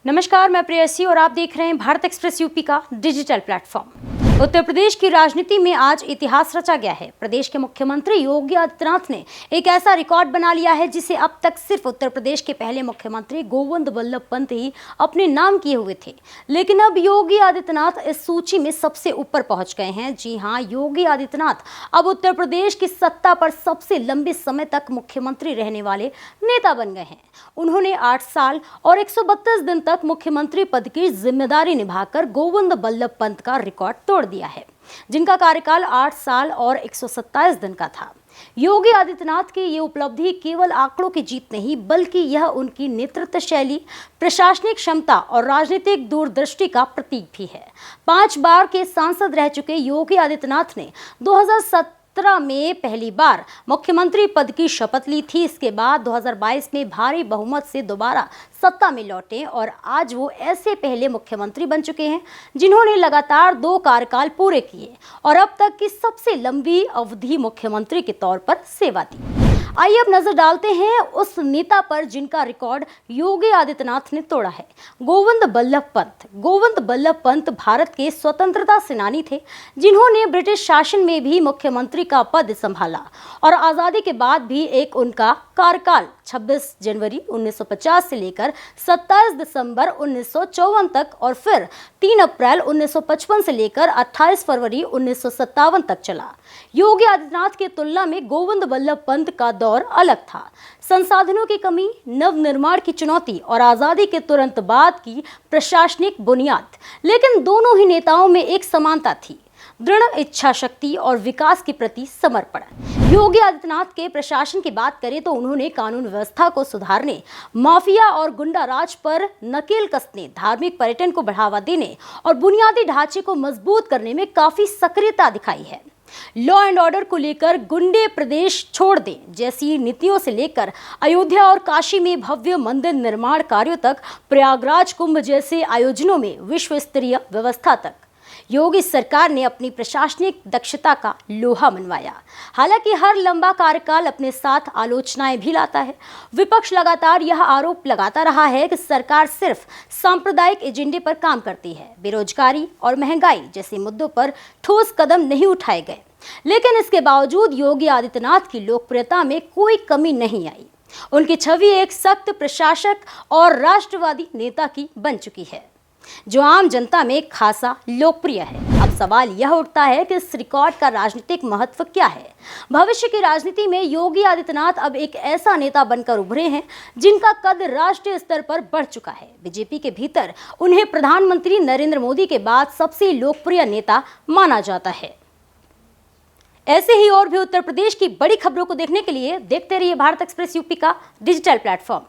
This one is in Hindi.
नमस्कार, मैं प्रेयसी और आप देख रहे हैं भारत एक्सप्रेस यूपी का डिजिटल प्लेटफॉर्म। उत्तर प्रदेश की राजनीति में आज इतिहास रचा गया है। प्रदेश के मुख्यमंत्री योगी आदित्यनाथ ने एक ऐसा रिकॉर्ड बना लिया है जिसे अब तक सिर्फ उत्तर प्रदेश के पहले मुख्यमंत्री गोविंद बल्लभ पंत ही अपने नाम किए हुए थे। लेकिन अब योगी आदित्यनाथ इस सूची में सबसे ऊपर पहुंच गए हैं। जी हां, योगी आदित्यनाथ अब उत्तर प्रदेश की सत्ता पर सबसे लंबे समय तक मुख्यमंत्री रहने वाले नेता बन गए हैं। उन्होंने 8 साल और 132 दिन तक मुख्यमंत्री पद की जिम्मेदारी निभाकर गोविंद बल्लभ पंत का रिकॉर्ड तोड़ दिया है, जिनका कार्यकाल 8 साल और 127 दिन का था। योगी आदित्यनाथ की ये उपलब्धि केवल आंकड़ों की जीत नहीं, बल्कि यह उनकी नेतृत्व शैली, प्रशासनिक क्षमता और राजनीतिक दूरदृष्टि का प्रतीक भी है। 5 बार के सांसद रह चुके योगी आदित्यनाथ ने 2017 में पहली बार मुख्यमंत्री पद की शपथ ली थी। इसके बाद 2022 में भारी बहुमत से दोबारा सत्ता में लौटे और आज वो ऐसे पहले मुख्यमंत्री बन चुके हैं जिन्होंने लगातार 2 कार्यकाल पूरे किए और अब तक की सबसे लंबी अवधि मुख्यमंत्री के तौर पर सेवा दी। आइए अब नजर डालते हैं उस नेता पर जिनका रिकॉर्ड योगी आदित्यनाथ ने तोड़ा है। गोविंद बल्लभ पंत। गोविंद बल्लभ पंत भारत के स्वतंत्रता सेनानी थे, जिन्होंने ब्रिटिश शासन में भी मुख्यमंत्री का पद संभाला और आजादी के बाद भी एक उनका कार्यकाल 26 जनवरी 1950 से लेकर 27 दिसंबर 1954 तक और फिर 3 अप्रैल 1955 से लेकर 28 फरवरी 1957 तक चला। योगी आदित्यनाथ की तुलना में गोविंद बल्लभ पंत का दौर अलग था। संसाधनों की कमी, नवनिर्माण की चुनौती और आजादी के तुरंत बाद की प्रशासनिक बुनियाद, लेकिन दोनों ही नेताओं में एक समानता थी: दृढ़ इच्छा शक्ति और विकास के प्रति समर्पण। योगी आदित्यनाथ के प्रशासन की बात करें तो उन्होंने कानून व्यवस्था को सुधारने, माफिया और गुंडा राज पर नकेल कसने, धार्मिक पर्यटन को बढ़ावा देने और बुनियादी ढांचे को मजबूत करने में काफी सक्रियता दिखाई है। लॉ एंड ऑर्डर को लेकर गुंडे प्रदेश छोड़ दें जैसी नीतियों से लेकर अयोध्या और काशी में भव्य मंदिर निर्माण कार्यों तक, प्रयागराज कुंभ जैसे आयोजनों में विश्व स्तरीय व्यवस्था तक, योगी सरकार ने अपनी प्रशासनिक दक्षता का लोहा मनवाया। हालांकि हर लंबा कार्यकाल अपने साथ आलोचनाएं भी लाता है। विपक्ष लगातार यह आरोप लगाता रहा है कि सरकार सिर्फ सांप्रदायिक एजेंडे पर काम करती है। बेरोजगारी और महंगाई जैसे मुद्दों पर ठोस कदम नहीं उठाए गए। लेकिन इसके बावजूद योगी आदित्यनाथ की लोकप्रियता में कोई कमी नहीं आई। उनकी छवि एक सख्त प्रशासक और राष्ट्रवादी नेता की बन चुकी है, जो आम जनता में खासा लोकप्रिय है। अब सवाल यह उठता है कि इस रिकॉर्ड का राजनीतिक महत्व क्या है। भविष्य की राजनीति में योगी आदित्यनाथ अब एक ऐसा नेता बनकर उभरे हैं जिनका कद राष्ट्रीय स्तर पर बढ़ चुका है। बीजेपी के भीतर उन्हें प्रधानमंत्री नरेंद्र मोदी के बाद सबसे लोकप्रिय नेता माना जाता है। ऐसे ही और भी उत्तर प्रदेश की बड़ी खबरों को देखने के लिए देखते रहिए भारत एक्सप्रेस यूपी का डिजिटल प्लेटफॉर्म।